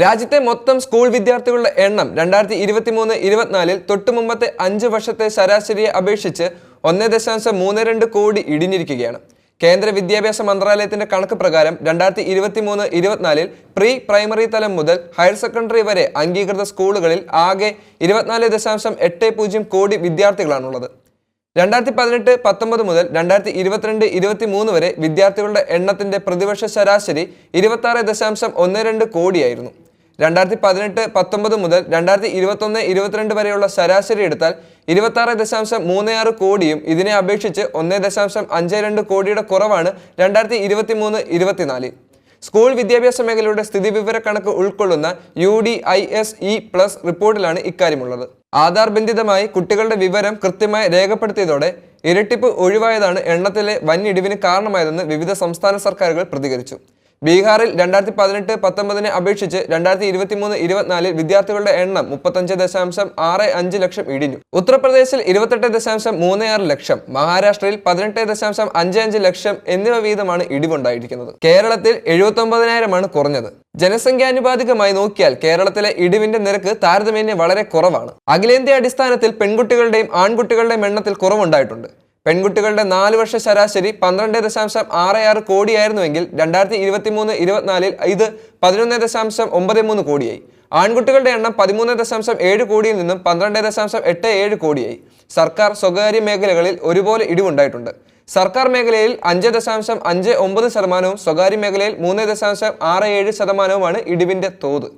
രാജ്യത്തെ മൊത്തം സ്കൂൾ വിദ്യാർത്ഥികളുടെ എണ്ണം 2023-24 തൊട്ടു മുമ്പത്തെ 5 വർഷത്തെ ശരാശരിയെ അപേക്ഷിച്ച് 1.32 കോടി ഇടിഞ്ഞിരിക്കുകയാണ്. കേന്ദ്ര വിദ്യാഭ്യാസ മന്ത്രാലയത്തിന്റെ കണക്ക് പ്രകാരം 2023-24 പ്രീ പ്രൈമറി തലം മുതൽ ഹയർ സെക്കൻഡറി വരെ അംഗീകൃത സ്കൂളുകളിൽ ആകെ 24.80 കോടി വിദ്യാർത്ഥികളാണുള്ളത്. 2018-19 മുതൽ 2022-23 വരെ വിദ്യാർത്ഥികളുടെ എണ്ണത്തിന്റെ പ്രതിവർഷ ശരാശരി 26.12 കോടിയായിരുന്നു. 2018-19 മുതൽ 2021-22 വരെയുള്ള ശരാശരി എടുത്താൽ 26.36 കോടിയും ഇതിനെ അപേക്ഷിച്ച് 1.52 കോടിയുടെ കുറവാണ് 2023-24. സ്കൂൾ വിദ്യാഭ്യാസ മേഖലയുടെ സ്ഥിതിവിവര കണക്ക് ഉൾക്കൊള്ളുന്ന UDISE+ റിപ്പോർട്ടിലാണ് ഇക്കാര്യമുള്ളത്. ആധാർ ബന്ധിതമായി കുട്ടികളുടെ വിവരം കൃത്യമായി രേഖപ്പെടുത്തിയതോടെ ഇരട്ടിപ്പ് ഒഴിവായതാണ് എണ്ണത്തിലെ വൻ ഇടിവിന് കാരണമായതെന്ന് വിവിധ സംസ്ഥാന സർക്കാരുകൾ പ്രതികരിച്ചു. ബീഹാറിൽ 2018-19 അപേക്ഷിച്ച് 2023-24 വിദ്യാർത്ഥികളുടെ എണ്ണം 35.65 ലക്ഷം ഇടിഞ്ഞു. ഉത്തർപ്രദേശിൽ 28.36 ലക്ഷം, മഹാരാഷ്ട്രയിൽ 18.55 ലക്ഷം എന്നിവ വീതമാണ് ഇടിവുണ്ടായിരിക്കുന്നത്. കേരളത്തിൽ 79,000 കുറഞ്ഞത്. ജനസംഖ്യാനുപാതികമായി നോക്കിയാൽ കേരളത്തിലെ ഇടിവിന്റെ നിരക്ക് താരതമ്യേന വളരെ കുറവാണ്. അഖിലേന്ത്യാ അടിസ്ഥാനത്തിൽ പെൺകുട്ടികളുടെയും ആൺകുട്ടികളുടെയും എണ്ണത്തിൽ കുറവുണ്ടായിട്ടുണ്ട്. പെൺകുട്ടികളുടെ 4 വർഷ ശരാശരി 12.66 കോടിയായിരുന്നുവെങ്കിൽ 2023-24 ഇത് 11.93 കോടിയായി. ആൺകുട്ടികളുടെ എണ്ണം 13.7 കോടിയിൽ നിന്നും 12.87 കോടിയായി. സർക്കാർ സ്വകാര്യ മേഖലകളിൽ ഒരുപോലെ ഇടിവുണ്ടായിട്ടുണ്ട്. സർക്കാർ മേഖലയിൽ 5.59%, സ്വകാര്യ മേഖലയിൽ 3.67% ഇടിവിന്റെ തോത്.